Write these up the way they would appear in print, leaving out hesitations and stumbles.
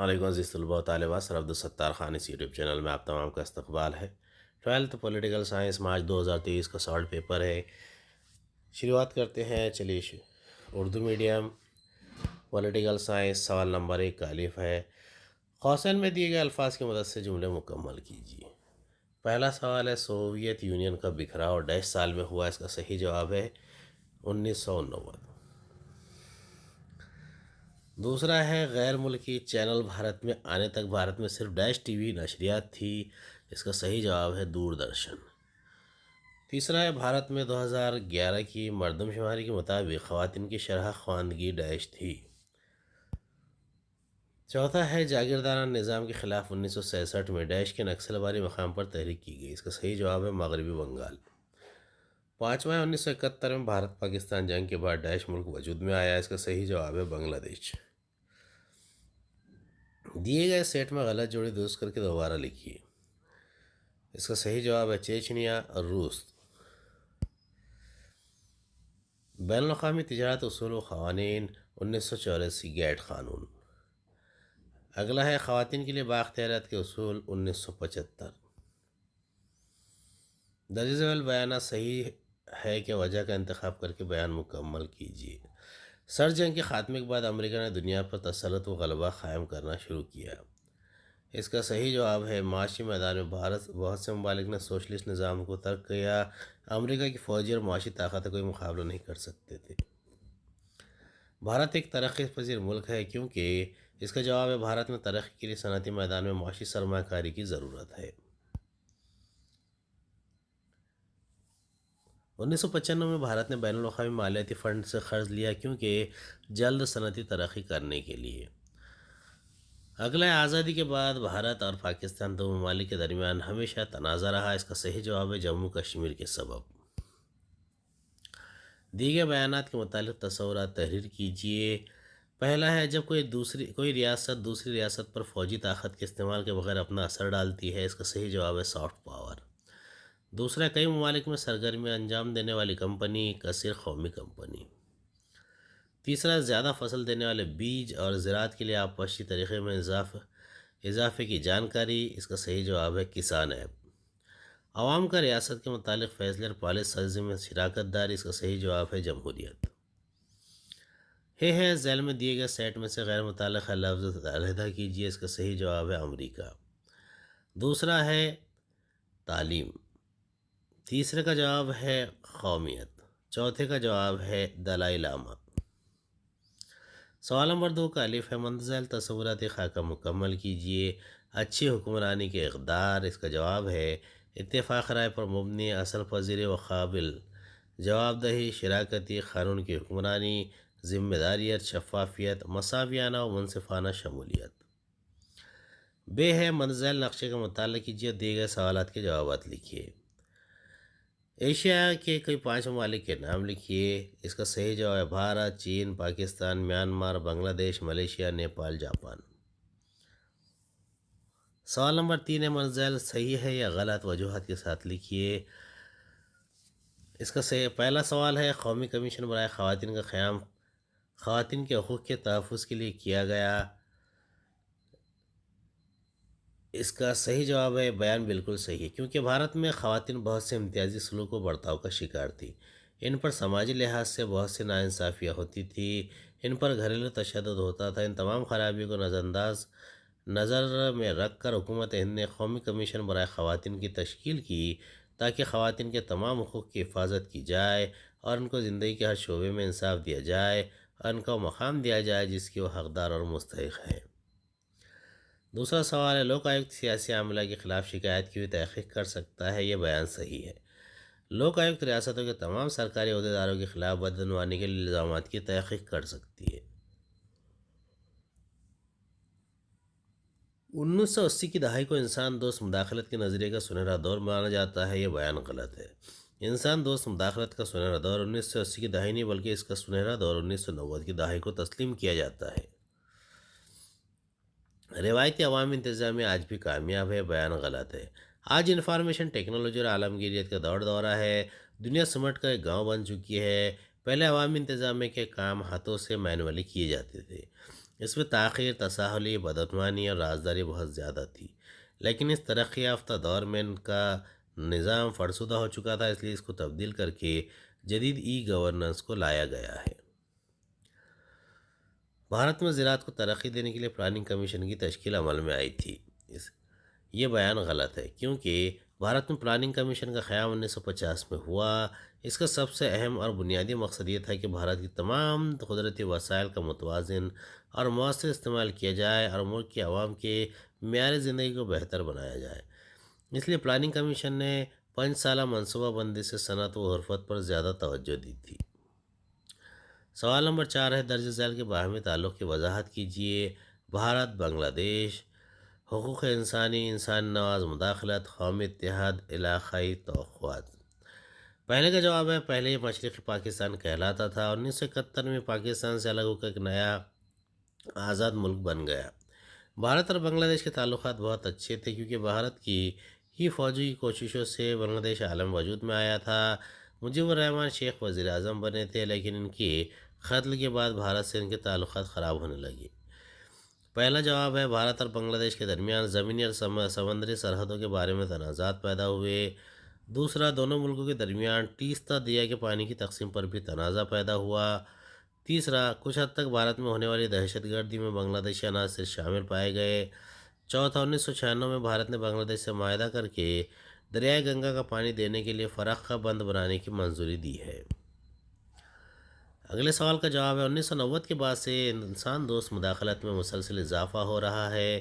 علیکم عزیز طلباء و طالبات، سر عبدالستار خان اس یوٹیوب چینل میں آپ تمام کا استقبال ہے۔ 12th پولیٹیکل سائنس مارچ 2023 کا سالٹ پیپر ہے۔ شروعات کرتے ہیں۔ چلیے اردو میڈیم پولیٹیکل سائنس سوال نمبر 1 کا الف ہے، قوسین میں دیے گئے الفاظ کی مدد سے جملے مکمل کیجیے۔ پہلا سوال ہے، سوویت یونین کا بکھراؤ ڈیش سال میں ہوا؟ اس کا صحیح جواب ہے 1989۔ دوسرا ہے، غیر ملکی چینل بھارت میں آنے تک بھارت میں صرف ڈیش ٹی وی نشریات تھی؟ اس کا صحیح جواب ہے دوردرشن۔ تیسرا ہے، بھارت میں 2011 کی مردم شماری کے مطابق خواتین کی شرح خواندگی ڈیش تھی؟ چوتھا ہے، جاگیردارانہ نظام کے خلاف 1966 میں ڈیش کے نکسل باری مقام پر تحریک کی گئی؟ اس کا صحیح جواب ہے مغربی بنگال۔ پانچواں ہے، 1971 میں بھارت پاکستان جنگ کے بعد ڈیش ملک وجود میں آیا؟ اس کا صحیح جواب ہے بنگلہ دیش۔ دیے گئے سیٹ میں غلط جوڑی درست کر کے دوبارہ لکھیے۔ اس کا صحیح جواب ہے چیچنیا اور روس۔ بین الاقوامی تجارت اصول و قوانین 1984 گیٹ قانون۔ اگلا ہے، خواتین کے لیے بااختیاریت کے اصول 1975۔ درج ذیل بیانات صحیح ہے کہ وجہ کا انتخاب کر کے بیان مکمل کیجیے۔ سرد جنگ کے خاتمے کے بعد امریکہ نے دنیا پر تسلط و غلبہ قائم کرنا شروع کیا؟ اس کا صحیح جواب ہے معاشی میدان میں بہت سے ممالک نے سوشلسٹ نظام کو ترک کیا۔ امریکہ کی فوجی اور معاشی طاقت کوئی مقابلہ نہیں کر سکتے تھے۔ بھارت ایک ترقی پذیر ملک ہے کیونکہ اس کا جواب ہے بھارت میں ترقی کے لیے صنعتی میدان میں معاشی سرمایہ کاری کی ضرورت ہے۔ 1995 میں بھارت نے بین الاقوامی مالیاتی فنڈ سے قرض لیا کیونکہ جلد صنعتی ترقی کرنے کے لیے۔ اگلا ہے، آزادی کے بعد بھارت اور پاکستان دو ممالک کے درمیان ہمیشہ تنازع رہا؟ اس کا صحیح جواب ہے جموں کشمیر کے سبب۔ دیے گئے بیانات کے متعلق تصورات تحریر کیجیے۔ پہلا ہے، جب کوئی ریاست دوسری ریاست پر فوجی طاقت کے استعمال کے بغیر اپنا اثر ڈالتی ہے؟ اس کا صحیح جواب ہے سافٹ پاور۔ دوسرا، کئی ممالک میں سرگرمیاں انجام دینے والی کمپنی کثیر قومی کمپنی۔ تیسرا، زیادہ فصل دینے والے بیج اور زراعت کے لیے آبپاشی طریقے میں اضافے کی جانکاری؟ اس کا صحیح جواب ہے کسان ایپ۔ عوام کا ریاست کے متعلق فیصلے اور پالیسی سازی میں شراکت داری؟ اس کا صحیح جواب ہے جمہوریت۔ ہے ذیل میں دیے گئے سیٹ میں سے غیر متعلقہ لفظ علیحدہ کیجیے۔ اس کا صحیح جواب ہے امریکہ۔ دوسرا ہے تعلیم۔ تیسرے کا جواب ہے قومیت۔ چوتھے کا جواب ہے دلائی لاما۔ سوال نمبر 2 کا الف ہے، مندرجہ تصوراتی خاکہ مکمل کیجیے۔ اچھی حکمرانی کے اقدار؟ اس کا جواب ہے اتفاق رائے پر مبنی، اصل پذیری و قابل جواب دہی، شراکتی، قانون کی حکمرانی، ذمہ داریت، شفافیت، مساویانہ و منصفانہ شمولیت۔ ہے، مندرجہ نقشے کا مطالعہ کیجیے، دیے گئے سوالات کے جوابات لکھیے۔ ایشیا کے کوئی 5 ممالک کے نام لکھیے۔ اس کا صحیح جواب ہے بھارت، چین، پاکستان، میانمار، بنگلہ دیش، ملیشیا، نیپال، جاپان۔ سوال نمبر 3 ہے، مندرجہ صحیح ہے یا غلط؟ وجوہات کے ساتھ لکھیے۔ اس کا پہلا سوال ہے، قومی کمیشن برائے خواتین کا قیام خواتین کے حقوق کے تحفظ کے لیے کیا گیا؟ اس کا صحیح جواب ہے بیان بالکل صحیح ہے، کیونکہ بھارت میں خواتین بہت سے امتیازی سلوک و برتاؤ کا شکار تھی۔ ان پر سماجی لحاظ سے بہت سی ناانصافیاں ہوتی تھی، ان پر گھریلو تشدد ہوتا تھا۔ ان تمام خرابیوں کو نظر میں رکھ کر حکومت ہند نے قومی کمیشن برائے خواتین کی تشکیل کی تاکہ خواتین کے تمام حقوق کی حفاظت کی جائے اور ان کو زندگی کے ہر شعبے میں انصاف دیا جائے اور ان کو مقام دیا جائے جس کی وہ حقدار اور مستحق ہیں۔ دوسرا سوال ہے، لوک آیوکت سیاسی عملہ کے خلاف شکایت کی ہوئی تحقیق کر سکتا ہے؟ یہ بیان صحیح ہے۔ لوک آیوکت ریاستوں کے تمام سرکاری عہدیداروں کے خلاف بدعنوانی کے الزامات کی تحقیق کر سکتی ہے۔ 1980 کی دہائی کو انسان دوست مداخلت کے نظریے کا سنہرا دور مانا جاتا ہے۔ یہ بیان غلط ہے۔ انسان دوست مداخلت کا سنہرا دور 1980 کی دہائی نہیں بلکہ اس کا سنہرا دور 1990 کی دہائی کو تسلیم کیا جاتا ہے۔ روایتی عوامی انتظامیہ آج بھی کامیاب ہے۔ بیان غلط ہے۔ آج انفارمیشن ٹیکنالوجی اور عالمگیریت کا دورہ ہے۔ دنیا سمٹ کر ایک گاؤں بن چکی ہے۔ پہلے عوامی انتظامیہ کے کام ہاتھوں سے مینولی کیے جاتے تھے۔ اس میں تاخیر، تساہلی، بدعنوانی اور رازداری بہت زیادہ تھی، لیکن اس ترقی یافتہ دور میں ان کا نظام فرسودہ ہو چکا تھا، اس لیے اس کو تبدیل کر کے جدید ای گورننس کو لایا گیا ہے۔ بھارت میں زراعت کو ترقی دینے کے لیے پلاننگ کمیشن کی تشکیل عمل میں آئی تھی۔ اس یہ بیان غلط ہے، کیونکہ بھارت میں پلاننگ کمیشن کا قیام 1950 میں ہوا۔ اس کا سب سے اہم اور بنیادی مقصد یہ تھا کہ بھارت کی تمام قدرتی وسائل کا متوازن اور مؤثر استعمال کیا جائے اور ملک کے عوام کے معیار زندگی کو بہتر بنایا جائے۔ اس لیے پلاننگ کمیشن نے 5 سالہ منصوبہ بندی سے صنعت و حرفت پر زیادہ توجہ دی تھی۔ سوال نمبر 4 ہے، درج ذیل کے باہمی تعلق کی وضاحت کیجیے۔ بھارت بنگلہ دیش، حقوق انسانی، انسان نواز مداخلت، قومی اتحاد، علاقائی توقعات۔ پہلے کا جواب ہے، پہلے یہ مشرقی پاکستان کہلاتا تھا۔ 1971 میں پاکستان سے الگ ہو کر ایک نیا آزاد ملک بن گیا۔ بھارت اور بنگلہ دیش کے تعلقات بہت اچھے تھے، کیونکہ بھارت کی ہی فوجی کوششوں سے بنگلہ دیش عالم وجود میں آیا تھا۔ مجیب الرحمن شیخ وزیر اعظم بنے تھے، لیکن ان کے قتل کے بعد بھارت سے ان کے تعلقات خراب ہونے لگے۔ پہلا جواب ہے، بھارت اور بنگلہ دیش کے درمیان زمینی اور سمندری سرحدوں کے بارے میں تنازعات پیدا ہوئے۔ دوسرا، دونوں ملکوں کے درمیان تیستا دریا کے پانی کی تقسیم پر بھی تنازع پیدا ہوا۔ تیسرا، کچھ حد تک بھارت میں ہونے والی دہشت گردی میں بنگلہ دیشی عناصر شامل پائے گئے۔ چوتھا، 1996 میں بھارت نے بنگلہ دیش سے معاہدہ کر کے دریائے گنگا کا پانی دینے کے لیے فرقہ بند بنانے کی منظوری دی ہے۔ اگلے سوال کا جواب ہے، 1990 کے بعد سے انسان دوست مداخلت میں مسلسل اضافہ ہو رہا ہے،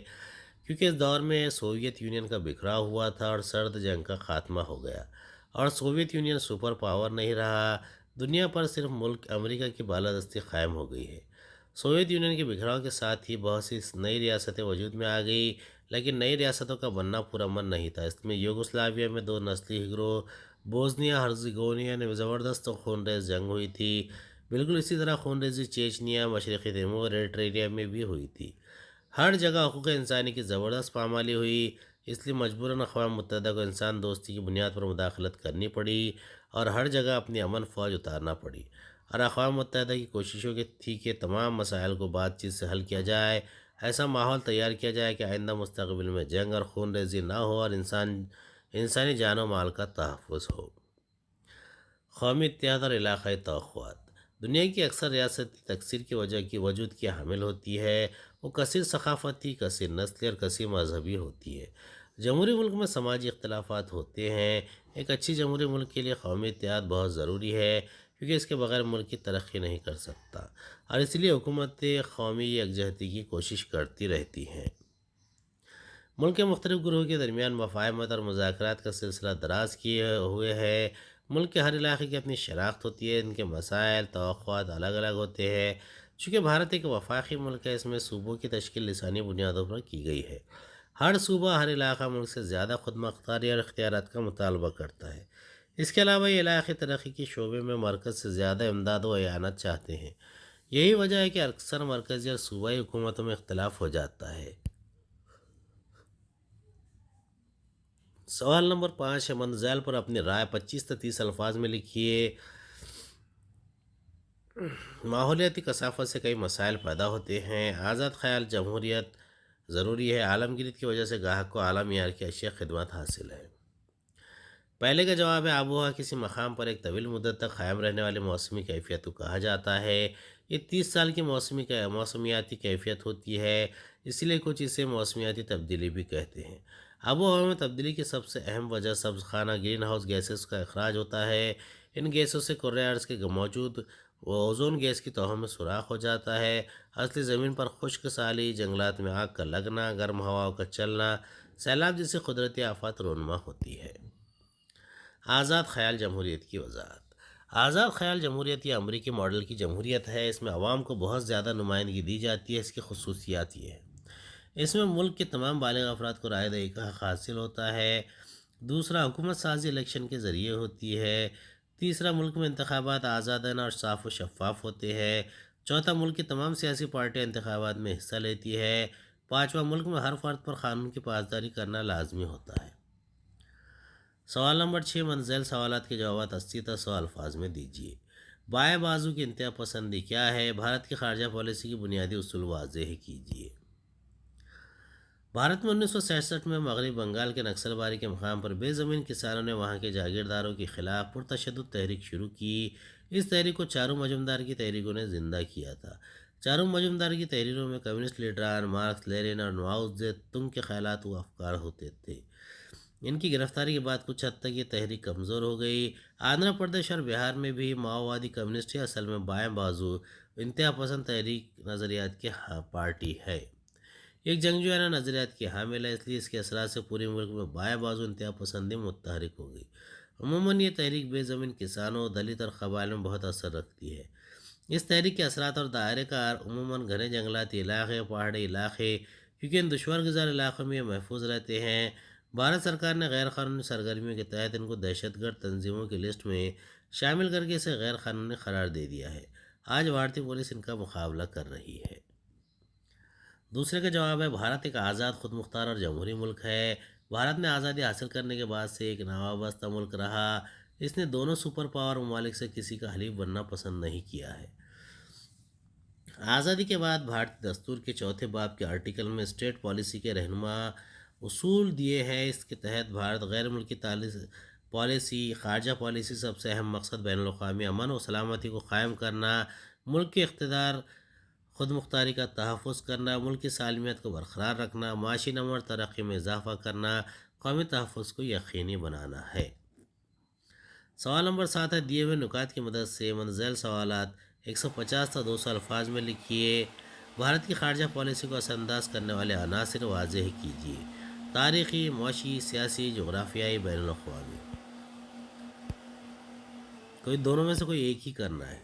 کیونکہ اس دور میں سوویت یونین کا بکھراؤ ہوا تھا اور سرد جنگ کا خاتمہ ہو گیا، اور سوویت یونین سپر پاور نہیں رہا۔ دنیا پر صرف ملک امریکہ کی بالادستی قائم ہو گئی ہے۔ سوویت یونین کے بکھراؤ کے ساتھ ہی بہت سی نئی ریاستیں وجود میں آ گئی، لیکن نئی ریاستوں کا بننا پرامن نہیں تھا۔ اس میں یوگوسلاویہ میں دو نسلی گروہ بوسنیا ہرزیگوینیا میں زبردست خونریز جنگ ہوئی تھی۔ بالکل اسی طرح خونریزی چیچنیا، مشرقی تیمور، ایریٹریا میں بھی ہوئی تھی۔ ہر جگہ حقوق انسانی کی زبردست پامالی ہوئی، اس لیے مجبوراً اقوام متحدہ کو انسان دوستی کی بنیاد پر مداخلت کرنی پڑی اور ہر جگہ اپنی امن فوج اتارنا پڑی، اور اقوام متحدہ کی کوششوں کی تھی کہ تمام مسائل کو بات چیت سے حل کیا جائے، ایسا ماحول تیار کیا جائے کہ آئندہ مستقبل میں جنگ اور خون ریزی نہ ہو اور انسانی جان و مال کا تحفظ ہو۔ قومی اتحاد اور علاقائی توقعات۔ دنیا کی اکثر ریاستیں تکثیر کی وجہ کی وجود کی حامل ہوتی ہے۔ وہ کثیر ثقافتی، کثیر نسلی اور کثیر مذہبی ہوتی ہے۔ جمہوری ملک میں سماجی اختلافات ہوتے ہیں۔ ایک اچھی جمہوری ملک کے لیے قومی اتحاد بہت ضروری ہے، کیونکہ اس کے بغیر ملک کی ترقی نہیں کر سکتا، اور اس لیے حکومتیں قومی یکجہتی کی کوشش کرتی رہتی ہیں۔ ملک کے مختلف گروہوں کے درمیان مفاہمت اور مذاکرات کا سلسلہ دراز کیے ہوئے ہے۔ ملک کے ہر علاقے کی اپنی شناخت ہوتی ہے، ان کے مسائل، توقعات الگ الگ ہوتے ہیں۔ چونکہ بھارت ایک وفاقی ملک ہے، اس میں صوبوں کی تشکیل لسانی بنیادوں پر کی گئی ہے۔ ہر صوبہ، ہر علاقہ ملک سے زیادہ خود مختاری اور اختیارات کا مطالبہ کرتا ہے۔ اس کے علاوہ یہ علاقائی ترقی کے شعبے میں مرکز سے زیادہ امداد و اعانت چاہتے ہیں۔ یہی وجہ ہے کہ اکثر مرکزی اور صوبائی حکومتوں میں اختلاف ہو جاتا ہے۔ سوال نمبر 5 ہے، مندرجہ پر اپنی رائے 25 سے 30 الفاظ میں لکھیے۔ ماحولیاتی کثافت سے کئی مسائل پیدا ہوتے ہیں۔ آزاد خیال جمہوریت ضروری ہے۔ عالمگیریت کی وجہ سے گاہک کو اعلیٰ معیار کی اشیاء خدمات حاصل ہے۔ پہلے کا جواب ہے، آب و ہوا کسی مقام پر ایک طویل مدت تک قائم رہنے والی موسمی کیفیت کو کہا جاتا ہے۔ یہ 30 سال کی موسمیاتی کیفیت ہوتی ہے، اسی لیے کچھ اسے موسمیاتی تبدیلی بھی کہتے ہیں۔ آب و ہوا میں تبدیلی کی سب سے اہم وجہ سبز خانہ گرین ہاؤس گیسز کا اخراج ہوتا ہے۔ ان گیسوں سے کرۂ ارض کے موجود اوزون گیس کی تہوں میں سوراخ ہو جاتا ہے۔ اصلی زمین پر خشک سالی، جنگلات میں آگ کا لگنا، گرم ہواؤں کا چلنا، سیلاب جیسی قدرتی آفات رونما ہوتی ہے۔ آزاد خیال جمہوریت کی وضاحت۔ آزاد خیال جمہوریت یہ امریکی ماڈل کی جمہوریت ہے۔ اس میں عوام کو بہت زیادہ نمائندگی دی جاتی ہے۔ اس کی خصوصیات یہ ہیں، اس میں ملک کے تمام بالغ افراد کو رائے دہی کا حق حاصل ہوتا ہے۔ دوسرا، حکومت سازی الیکشن کے ذریعے ہوتی ہے۔ تیسرا، ملک میں انتخابات آزادانہ اور صاف و شفاف ہوتے ہیں۔ چوتھا، ملک کی تمام سیاسی پارٹیاں انتخابات میں حصہ لیتی ہے۔ پانچواں، ملک میں ہر فرد پر قانون کی پاسداری کرنا لازمی ہوتا ہے۔ سوال نمبر 6، منزل سوالات کے جوابات 80 تا 100 الفاظ میں دیجیے۔ بائیں بازو کی انتہا پسندی کیا ہے؟ بھارت کی خارجہ پالیسی کی بنیادی اصول واضح کیجیے۔ بھارت میں 1967 میں مغربی بنگال کے نکسل باری کے مقام پر بے زمین کسانوں نے وہاں کے جاگیرداروں کے خلاف پرتشدد تحریک شروع کی۔ اس تحریک کو چاروں مجمدار کی تحریکوں نے زندہ کیا تھا۔ چاروں مجمدار کی تحریروں میں کمیونسٹ لیڈران مارکس، لینن اور ماؤ زے تونگ کے خیالات و افکار ہوتے تھے۔ ان کی گرفتاری کے بعد کچھ حد تک یہ تحریک کمزور ہو گئی۔ آندھرا پردیش اور بہار میں بھی ماؤوادی کمیونسٹ اصل میں بائیں بازو انتہا پسند تحریک نظریات کی پارٹی ہے۔ ایک جنگجویانہ نظریات کی حامل ہے، اس لیے اس کے اثرات سے پورے ملک میں بائیں بازو انتہا پسندی متحرک ہو گئی۔ عموماً یہ تحریک بے زمین کسانوں، دلت اور قبائل میں بہت اثر رکھتی ہے۔ اس تحریک کے اثرات اور دائرۂ کار عموماً گھنے جنگلاتی علاقے، پہاڑی علاقے، کیونکہ ان دشوار گزار علاقوں میں یہ محفوظ رہتے ہیں۔ بھارت سرکار نے غیر قانونی سرگرمیوں کے تحت ان کو دہشت گرد تنظیموں کی لسٹ میں شامل کر کے اسے غیر قانونی قرار دے دیا ہے۔ آج بھارتی پولیس ان کا مقابلہ کر رہی ہے۔ دوسرے کا جواب ہے، بھارت ایک آزاد، خود مختار اور جمہوری ملک ہے۔ بھارت نے آزادی حاصل کرنے کے بعد سے ایک نوابستہ ملک رہا۔ اس نے دونوں سپر پاور ممالک سے کسی کا حلیف بننا پسند نہیں کیا ہے۔ آزادی کے بعد بھارتی دستور کے چوتھے باب کے آرٹیکل میں اسٹیٹ پالیسی کے رہنما اصول دیے ہیں۔ اس کے تحت بھارت غیر ملکی پالیسی، خارجہ پالیسی سب سے اہم مقصد بین الاقوامی امن و سلامتی کو قائم کرنا، ملک کے اقتدار خود مختاری کا تحفظ کرنا، ملک کی سالمیت کو برقرار رکھنا، معاشی نمو اور ترقی میں اضافہ کرنا، قومی تحفظ کو یقینی بنانا ہے۔ سوال نمبر 7 ہے، دیے ہوئے نکات کی مدد سے مندرجہ سوالات 150 تا 200 الفاظ میں لکھیے۔ بھارت کی خارجہ پالیسی کو اثر انداز کرنے والے عناصر واضح کیجیے۔ تاریخی، معاشی، سیاسی، جغرافیائی، بین الاقوامی۔ کوئی دونوں میں سے کوئی ایک ہی کرنا ہے۔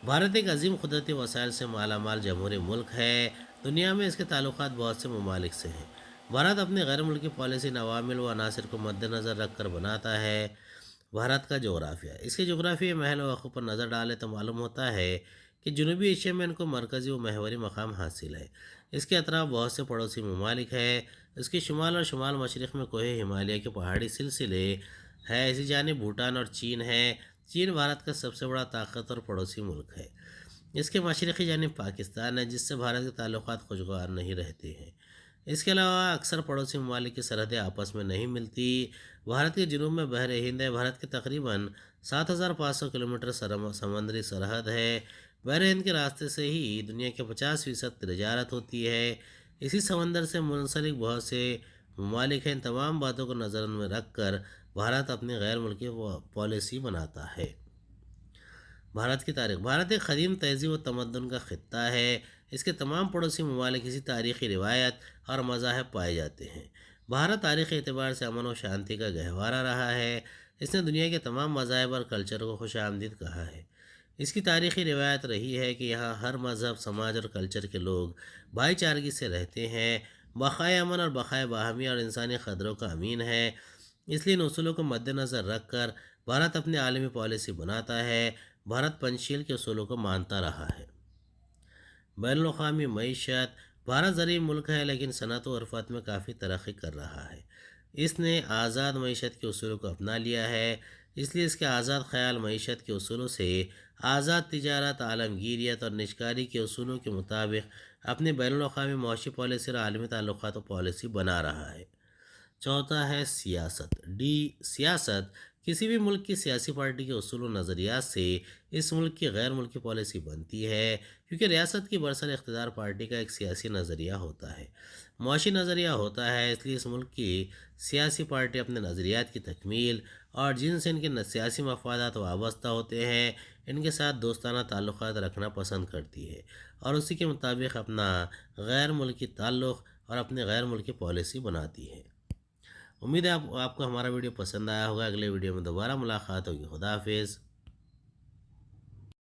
بھارت ایک عظیم قدرتی وسائل سے مالا مال جمہوری ملک ہے۔ دنیا میں اس کے تعلقات بہت سے ممالک سے ہیں۔ بھارت اپنی غیر ملکی پالیسی عوامل و عناصر کو مد نظر رکھ کر بناتا ہے۔ بھارت کا جغرافیہ، اس کے جغرافیائی محل وقوع پر نظر ڈالے تو معلوم ہوتا ہے کہ جنوبی ایشیا میں ان کو مرکزی و محوری مقام حاصل ہے۔ اس کے اطراف بہت سے پڑوسی ممالک ہیں۔ اس کے شمال اور شمال مشرق میں کوہ ہمالیہ کے پہاڑی سلسلے ہے۔ اسی جانب بھوٹان اور چین ہے۔ چین بھارت کا سب سے بڑا طاقتور پڑوسی ملک ہے۔ اس کے مشرقی جانب پاکستان ہے، جس سے بھارت کے تعلقات خوشگوار نہیں رہتے ہیں۔ اس کے علاوہ اکثر پڑوسی ممالک کی سرحدیں آپس میں نہیں ملتی۔ بھارت کے جنوب میں بحر ہند ہے۔ بھارت کے تقریباً 7500 کلومیٹر سمندری سرحد ہے۔ بحر ہند کے راستے سے ہی دنیا کے 50% تجارت ہوتی ہے۔ اسی سمندر سے منسلک بہت سے ممالک ہیں۔ ان تمام باتوں کو نظر میں رکھ کر بھارت اپنی غیر ملکی پالیسی بناتا ہے۔ بھارت کی تاریخ، بھارت ایک قدیم تہذیب و تمدن کا خطہ ہے۔ اس کے تمام پڑوسی ممالک اسی تاریخی روایت اور مذاہب پائے جاتے ہیں۔ بھارت تاریخی اعتبار سے امن و شانتی کا گہوارہ رہا ہے۔ اس نے دنیا کے تمام مذاہب اور کلچر کو خوش آمدید کہا ہے۔ اس کی تاریخی روایت رہی ہے کہ یہاں ہر مذہب، سماج اور کلچر کے لوگ بھائی چارگی سے رہتے ہیں۔ بقائے امن اور بقائے باہمی اور انسانی قدروں کا امین ہے۔ اس لیے ان اصولوں کو مد نظر رکھ کر بھارت اپنی عالمی پالیسی بناتا ہے۔ بھارت پنچشیل کے اصولوں کو مانتا رہا ہے۔ بین الاقوامی معیشت، بھارت زرعی ملک ہے لیکن صنعت و عرفات میں کافی ترقی کر رہا ہے۔ اس نے آزاد معیشت کے اصولوں کو اپنا لیا ہے۔ اس لیے اس کے آزاد خیال معیشت کے اصولوں سے آزاد تجارت، عالمگیریت اور نجکاری کے اصولوں کے مطابق اپنی بین الاقوامی معاشی پالیسی اور عالمی تعلقات و پالیسی بنا رہا ہے۔ چوتھا ہے سیاست، ڈی، سیاست کسی بھی ملک کی سیاسی پارٹی کے اصول و نظریات سے اس ملک کی غیر ملکی پالیسی بنتی ہے، کیونکہ ریاست کی برسر اقتدار پارٹی کا ایک سیاسی نظریہ ہوتا ہے، معاشی نظریہ ہوتا ہے۔ اس لیے اس ملک کی سیاسی پارٹی اپنے نظریات کی تکمیل اور جن سے ان کے سیاسی مفادات وابستہ ہوتے ہیں ان کے ساتھ دوستانہ تعلقات رکھنا پسند کرتی ہے اور اسی کے مطابق اپنا غیر ملکی تعلق اور اپنی غیر ملکی پالیسی بناتی ہے۔ امید ہے آپ کو ہمارا ویڈیو پسند آیا ہوگا۔ اگلے ویڈیو میں دوبارہ ملاقات ہوگی۔ خدا حافظ۔